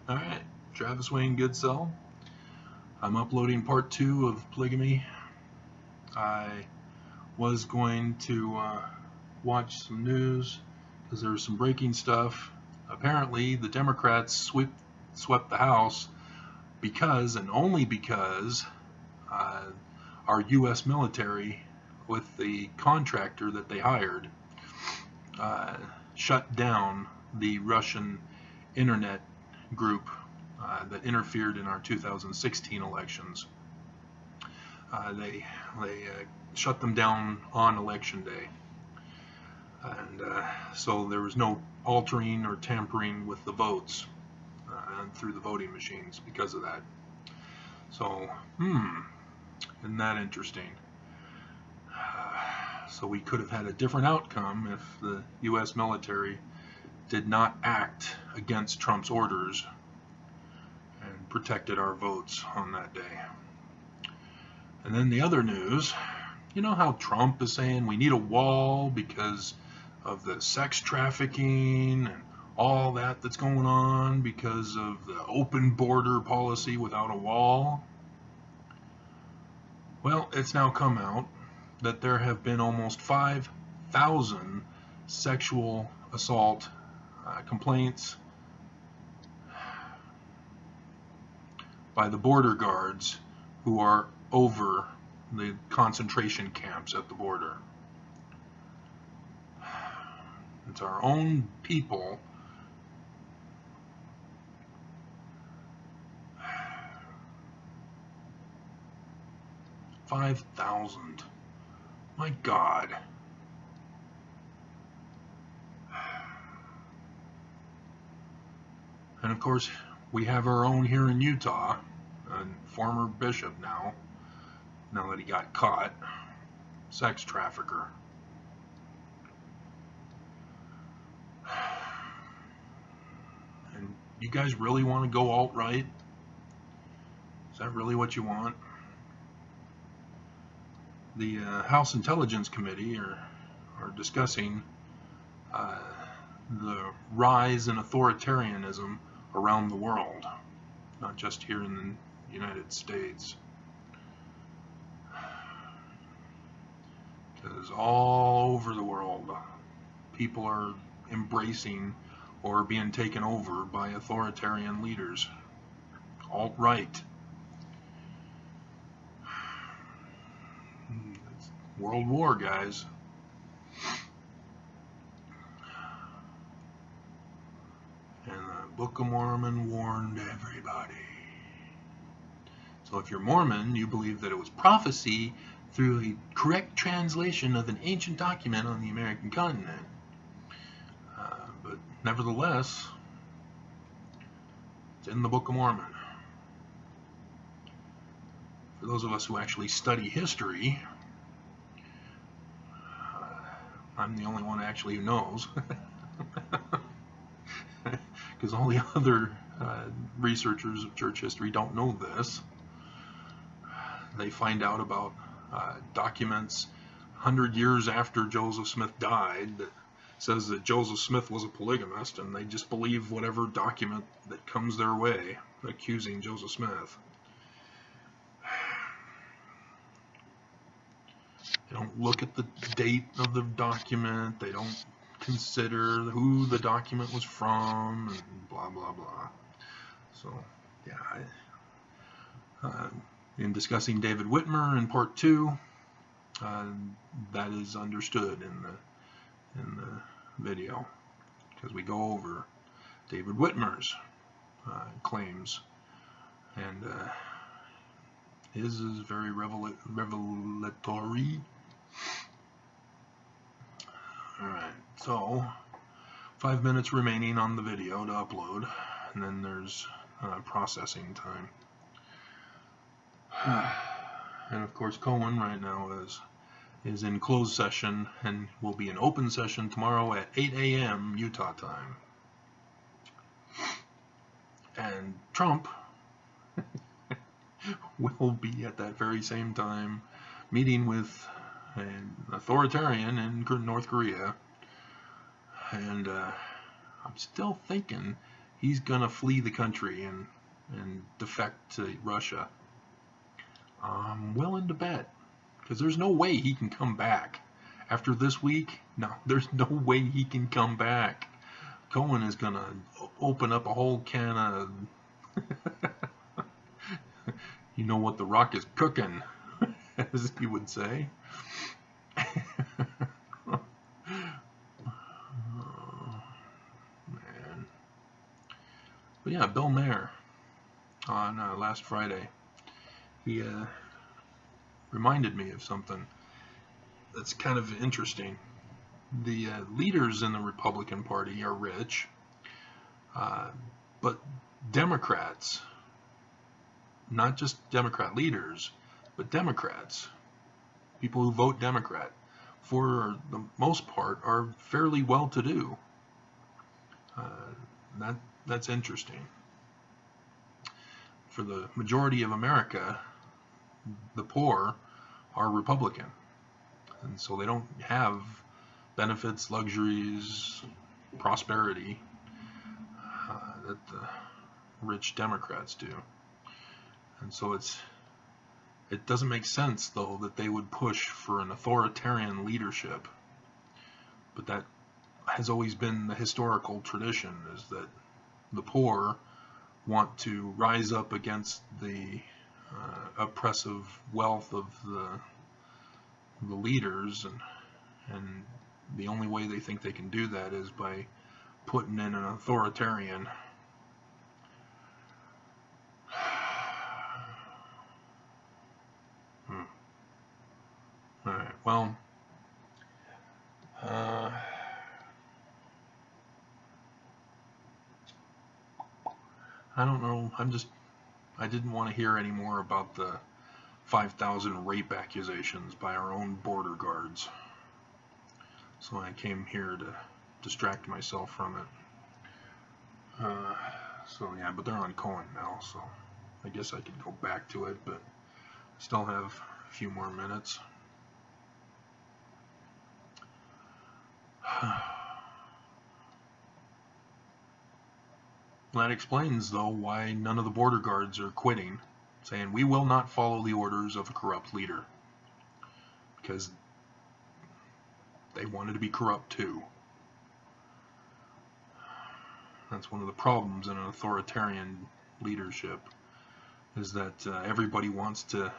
Alright, Travis Wayne Goodsell. I'm uploading part 2 of polygamy. I was going to watch some news because there was some breaking stuff. Apparently the Democrats swept the House because, and only because, our U.S. military, with the contractor that they hired, shut down the Russian internet group that interfered in our 2016 elections. They shut them down on election day, and so there was no altering or tampering with the votes through the voting machines because of that. So, isn't that interesting? So we could have had a different outcome if the U.S. military did not act against Trump's orders and protected our votes on that day. And then the other news, you know how Trump is saying we need a wall because of the sex trafficking and all that's going on because of the open border policy without a wall? Well, it's now come out that there have been almost 5,000 sexual assault complaints by the border guards who are over the concentration camps at the border. It's our own people. $5,000. My God. And of course, we have our own here in Utah, a former bishop now that he got caught, sex trafficker. And you guys really want to go alt-right? Is that really what you want? The House Intelligence Committee are discussing the rise in authoritarianism around the world, not just here in the United States. Because all over the world, people are embracing or being taken over by authoritarian leaders. Alt-right. World War, guys. And the Book of Mormon warned everybody. So if you're Mormon, you believe that it was prophecy through a correct translation of an ancient document on the American continent. But nevertheless, it's in the Book of Mormon. For those of us who actually study history, I'm the only one actually who knows, because all the other researchers of church history don't know this. They find out about documents 100 years after Joseph Smith died that says that Joseph Smith was a polygamist, and they just believe whatever document that comes their way accusing Joseph Smith. They don't look at the date of the document. They don't consider who the document was from, and blah, blah, blah. So, yeah. In discussing David Whitmer in part 2, that is understood in the video, because we go over David Whitmer's claims, and his is very revelatory. Alright, so 5 minutes remaining on the video to upload, and then there's processing time. And of course Cohen right now is in closed session and will be in open session tomorrow at 8 a.m. Utah time. And Trump will be at that very same time meeting with an authoritarian in North Korea. And I'm still thinking he's gonna flee the country and defect to Russia. I'm willing to bet, because there's no way he can come back after this week. No, there's no way he can come back. Cohen is gonna open up a whole can of you know what the Rock is cooking, as he would say. Oh, man. But yeah, Bill Maher on last Friday, he reminded me of something that's kind of interesting. The leaders in the Republican Party are rich, but Democrats, not just Democrat leaders, but Democrats, people who vote Democrat, for the most part, are fairly well-to-do. That's interesting. For the majority of America, the poor are Republican, and so they don't have benefits, luxuries, prosperity that the rich Democrats do. And so it doesn't make sense, though, that they would push for an authoritarian leadership. But that has always been the historical tradition, is that the poor want to rise up against the oppressive wealth of the leaders, and the only way they think they can do that is by putting in an authoritarian. Alright, well, I don't know, I didn't want to hear any more about the 5,000 rape accusations by our own border guards. So I came here to distract myself from it. So yeah, but they're on Cohen now, so I guess I could go back to it, but still have a few more minutes. That explains, though, why none of the border guards are quitting, saying we will not follow the orders of a corrupt leader, because they wanted to be corrupt too. That's one of the problems in an authoritarian leadership, is that everybody wants to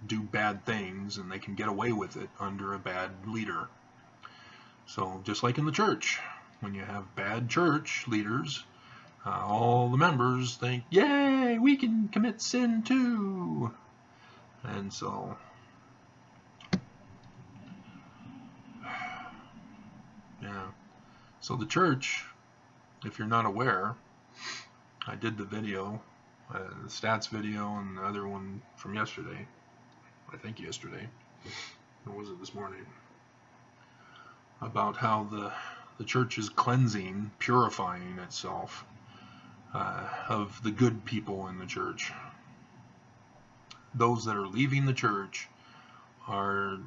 do bad things and they can get away with it under a bad leader. So just like in the church, when you have bad church leaders, all the members think, yay, we can commit sin too. And so yeah, so the church, if you're not aware, I did the video, the stats video, and the other one from yesterday, I think yesterday, or was it this morning, about how the church is cleansing, purifying itself of the good people in the church. Those that are leaving the church are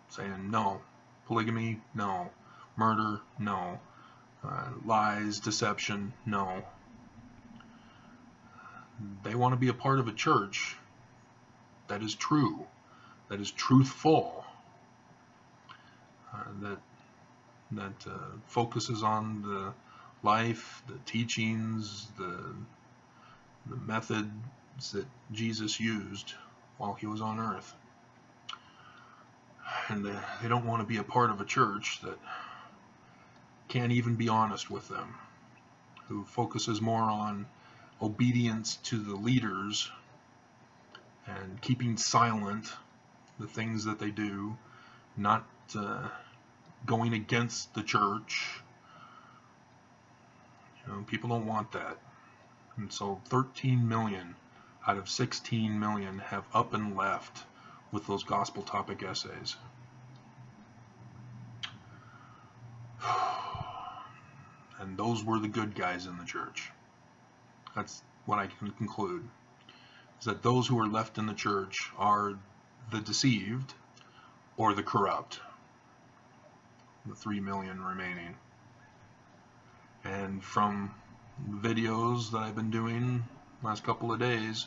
saying no. Polygamy, no. Murder, no. Lies, deception, no. They want to be a part of a church that is true, that is truthful, that focuses on the life, the teachings, the methods that Jesus used while he was on earth. And they don't want to be a part of a church that can't even be honest with them, who focuses more on obedience to the leaders and keeping silent the things that they do, not going against the church. You know, people don't want that. And so 13 million out of 16 million have up and left with those gospel topic essays. And those were the good guys in the church. That's what I can conclude, is that those who are left in the church are the deceived or the corrupt, the 3 million remaining. And from videos that I've been doing last couple of days,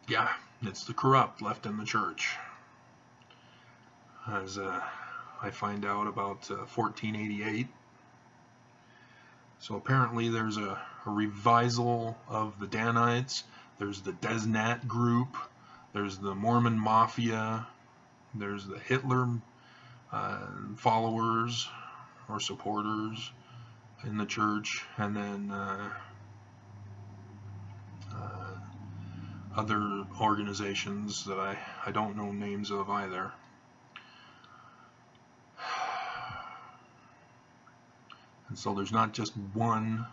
yeah, it's the corrupt left in the church. As I find out about 1488. So apparently there's a revisal of the Danites. There's the Desnat group. There's the Mormon Mafia. There's the Hitler followers or supporters in the church. And then other organizations that I don't know names of either. And so there's not just one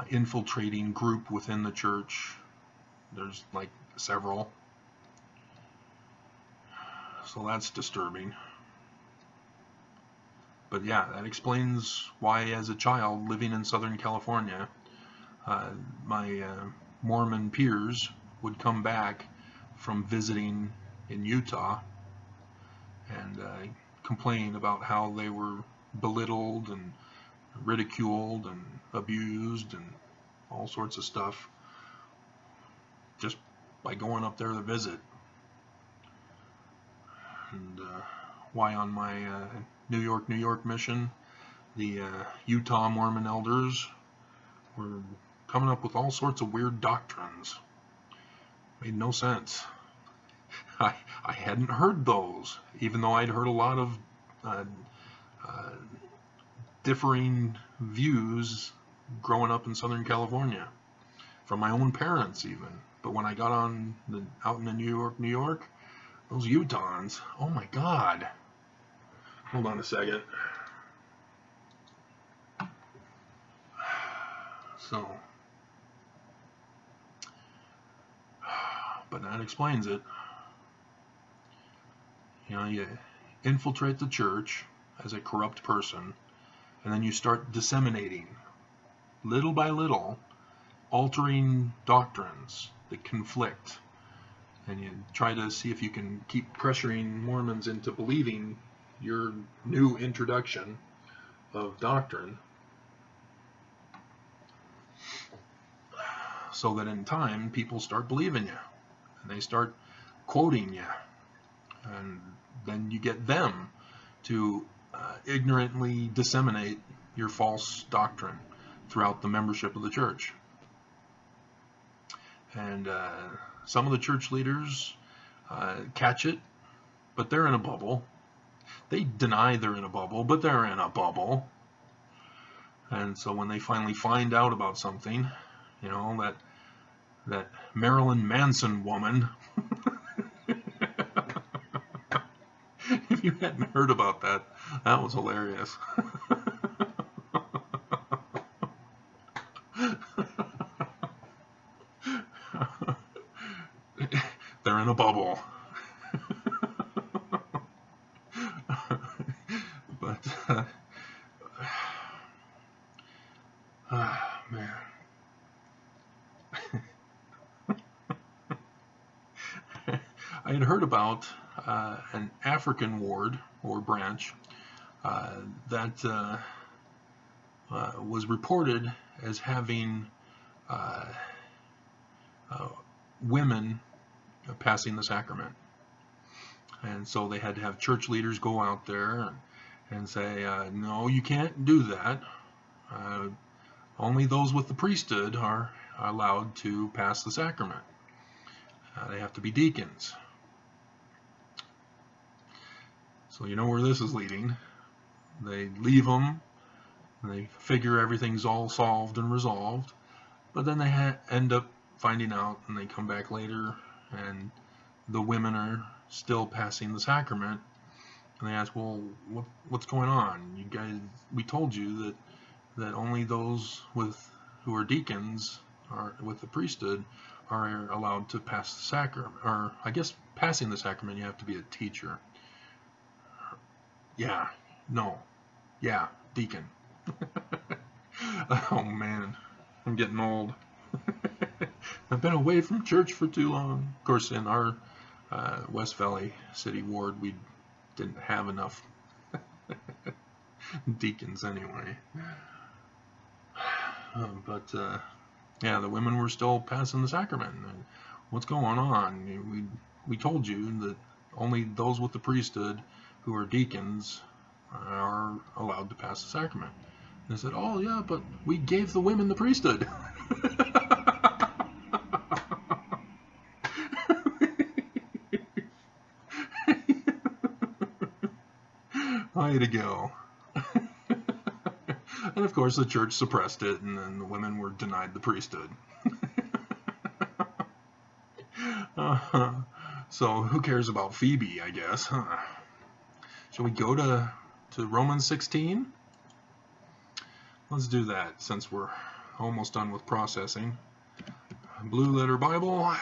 infiltrating group within the church. There's like several. So that's disturbing. But yeah, that explains why as a child living in Southern California, my Mormon peers would come back from visiting in Utah and complain about how they were belittled and ridiculed and abused and all sorts of stuff just by going up there to visit. And why on my New York mission, the Utah Mormon elders were coming up with all sorts of weird doctrines. Made no sense. I hadn't heard those, even though I'd heard a lot of differing views growing up in Southern California from my own parents even. But when I got out in New York, those Utahns, oh my God. Hold on a second. So, but that explains it. You know, you infiltrate the church as a corrupt person, and then you start disseminating, little by little, altering doctrines that conflict. And you try to see if you can keep pressuring Mormons into believing your new introduction of doctrine, so that in time people start believing you, and they start quoting you, and then you get them to ignorantly disseminate your false doctrine throughout the membership of the church. And some of the church leaders catch it, but they're in a bubble. They deny they're in a bubble, but they're in a bubble. And so when they finally find out about something, you know, that Marilyn Manson woman, if you hadn't heard about that, that was hilarious. They're in a bubble. But man. I had heard about an African ward or branch that was reported as having women passing the sacrament. And so they had to have church leaders go out there and say, no, you can't do that. Only those with the priesthood are allowed to pass the sacrament. They have to be deacons. So you know where this is leading. They leave them, and they figure everything's all solved and resolved, but then they end up finding out, and they come back later, and the women are still passing the sacrament, and they ask, well, what's going on? You guys, we told you that only those who are deacons or with the priesthood are allowed to pass the sacrament. Or I guess passing the sacrament, you have to be a teacher. Yeah, no, yeah, deacon. Oh man, I'm getting old. I've been away from church for too long. Of course, in our West Valley City Ward, we didn't have enough deacons anyway. Yeah, the women were still passing the sacrament. What's going on? We told you that only those with the priesthood who are deacons are allowed to pass the sacrament. And they said, oh yeah, but we gave the women the priesthood. Way to go. And of course the church suppressed it, and then the women were denied the priesthood. So who cares about Phoebe, I guess, huh? Shall we go to Romans 16? Let's do that since we're almost done with processing. Blue Letter Bible.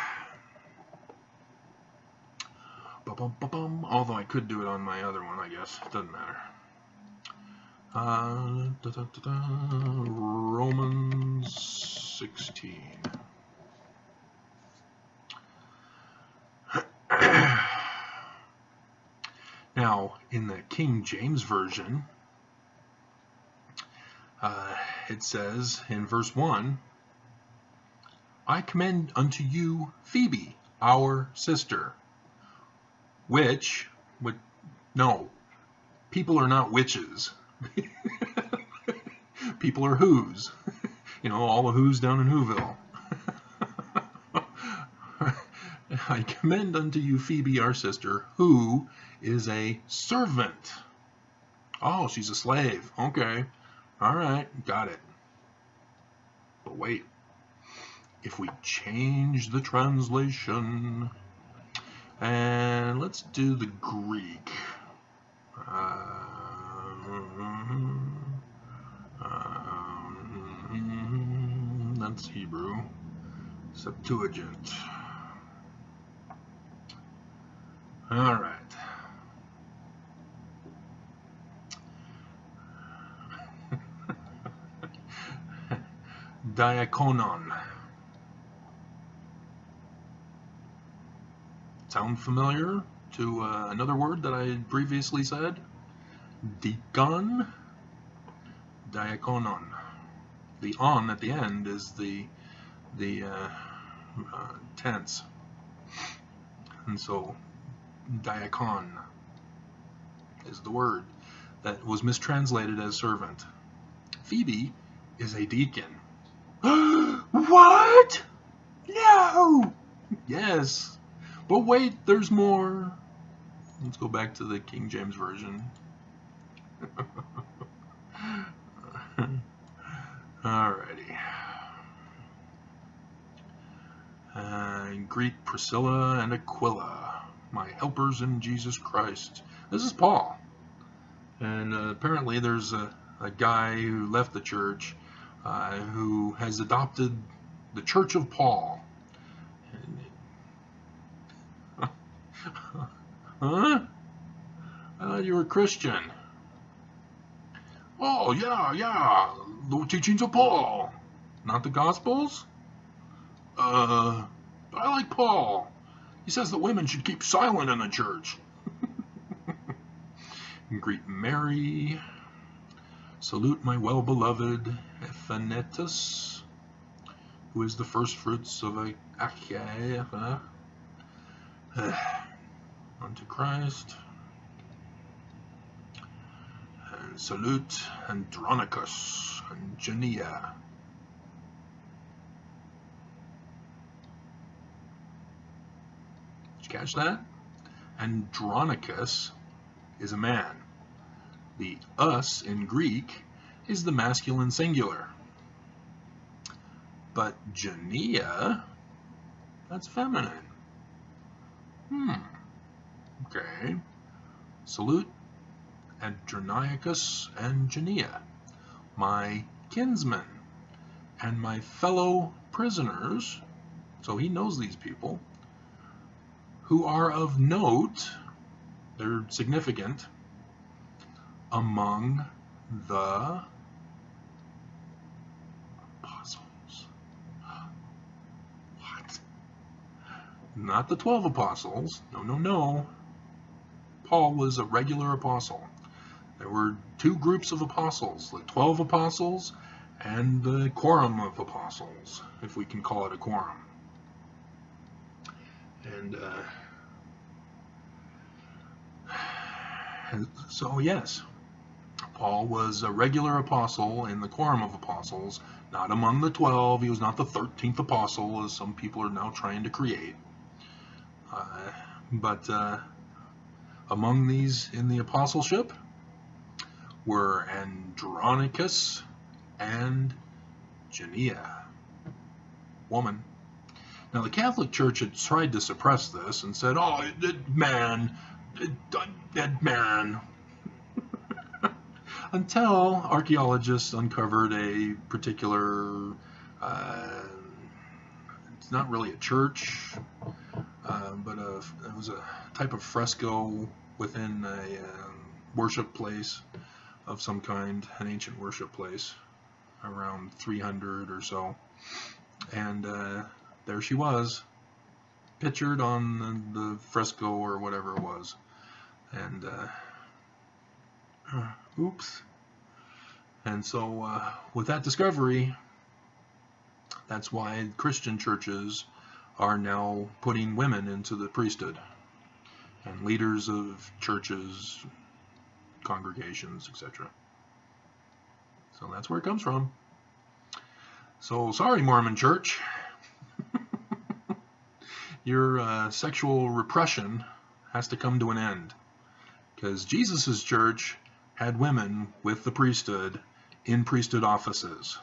Although I could do it on my other one, I guess. It doesn't matter. Romans 16. Now, in the King James Version, it says in verse 1, I commend unto you Phoebe, our sister, which would, no, people are not witches. People are who's. You know, all the who's down in Whoville. I commend unto you Phoebe, our sister, who is a servant. Oh, she's a slave. Okay. All right. Got it. But wait. If we change the translation, and let's do the Greek. That's Hebrew. Septuagint. All right. Diakonon. Sound familiar to another word that I had previously said? Deacon. Diakonon. The on at the end is the tense, and so diakon is the word that was mistranslated as servant. Phoebe is a deacon. What? No! Yes. But wait, there's more. Let's go back to the King James Version. Alrighty. Greet Priscilla and Aquila, my helpers in Jesus Christ. This is Paul. And apparently there's a guy who left the church who has adopted the Church of Paul. Huh? I thought you were a Christian. Oh, yeah. The teachings of Paul. Not the Gospels? I like Paul. He says that women should keep silent in the church. Greet Mary. Salute my well-beloved Ephanetus, who is the first fruits of Achaia. Unto Christ. And salute Andronicus and Jania. Did you catch that? Andronicus is a man. The us in Greek is the masculine singular. But Jania, that's feminine. Okay. Salute Andronicus and Jania, my kinsmen and my fellow prisoners, so he knows these people, who are of note, they're significant, among the apostles. What? Not the 12 apostles. No. Paul was a regular apostle. There were two groups of apostles, the 12 apostles and the quorum of apostles, if we can call it a quorum. And so, yes, Paul was a regular apostle in the quorum of apostles, not among the 12. He was not the 13th apostle, as some people are now trying to create. But among these in the apostleship were Andronicus and Junia, woman. Now, the Catholic Church had tried to suppress this and said, oh, dead man. Until archaeologists uncovered a particular, it's not really a church, but it was a type of fresco within a worship place of some kind, an ancient worship place, around 300 or so. And there she was, pictured on the fresco or whatever it was. And oops. And so with that discovery, that's why Christian churches are now putting women into the priesthood, and leaders of churches, congregations, etc. So that's where it comes from. So sorry, Mormon Church. Your sexual repression has to come to an end, because Jesus' church had women with the priesthood in priesthood offices.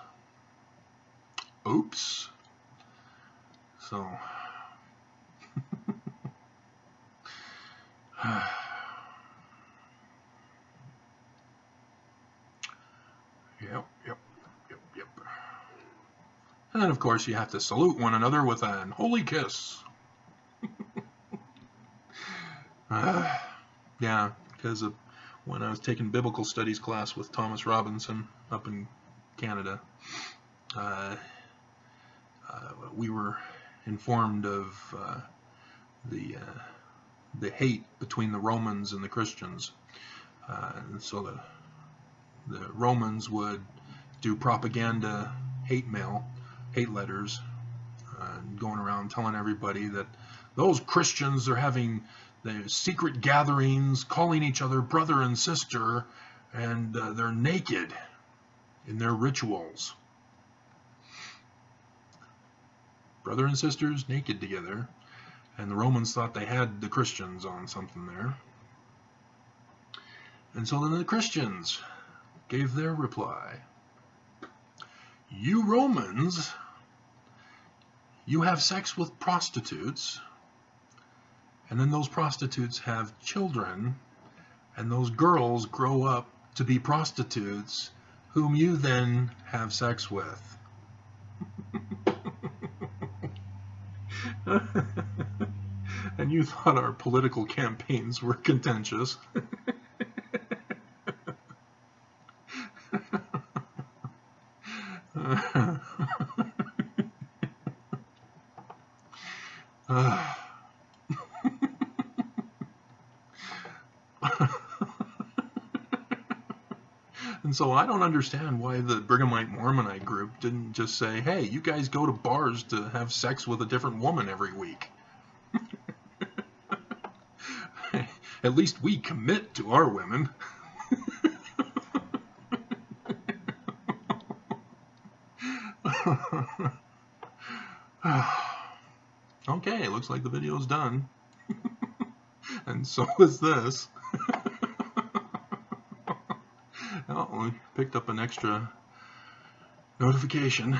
Oops. So Yep. And then, of course, you have to salute one another with an holy kiss. Yeah, because when I was taking biblical studies class with Thomas Robinson up in Canada, we were informed of the hate between the Romans and the Christians. And so the Romans would do propaganda, hate mail, hate letters, going around telling everybody that those Christians are having the secret gatherings, calling each other brother and sister, and they're naked in their rituals. Brother and sisters naked together, and the Romans thought they had the Christians on something there. And so then the Christians gave their reply. You Romans, you have sex with prostitutes, and then those prostitutes have children, and those girls grow up to be prostitutes, whom you then have sex with. And you thought our political campaigns were contentious. And so I don't understand why the Brighamite Mormonite group didn't just say, hey, you guys go to bars to have sex with a different woman every week. At least we commit to our women. Okay, looks like the video's done. And so is this. Oh, we picked up an extra notification.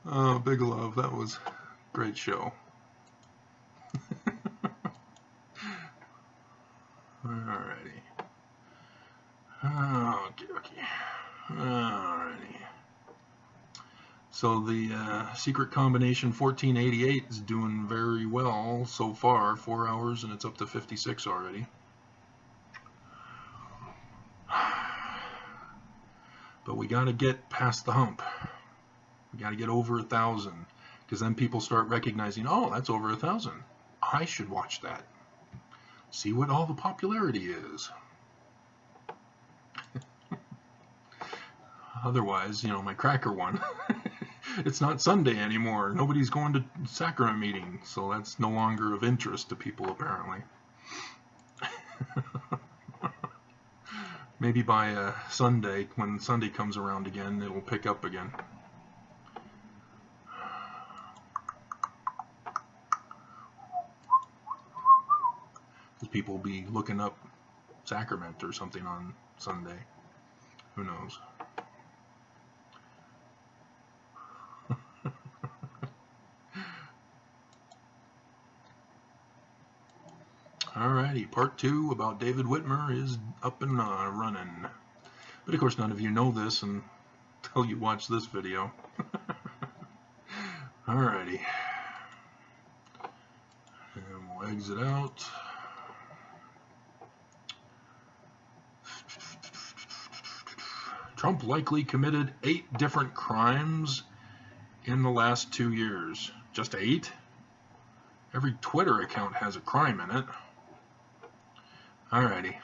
Oh, big love. That was a great show. Alrighty. Okay. Alrighty. So the secret combination 1488 is doing very well so far. 4 hours and it's up to 56 already. But we got to get past the hump. We got to get over 1,000, because then people start recognizing, oh, that's over 1,000. I should watch that. See what all the popularity is. Otherwise, you know, my cracker one, it's not Sunday anymore. Nobody's going to sacrament meeting, so that's no longer of interest to people, apparently. Maybe by Sunday, when Sunday comes around again, it'll pick up again. Because people will be looking up sacrament or something on Sunday. Who knows? Alrighty, part 2 about David Whitmer is up and running. But of course none of you know this until you watch this video. Alrighty. And we'll exit out. Trump likely committed 8 different crimes in the last 2 years. Just 8? Every Twitter account has a crime in it. Alrighty.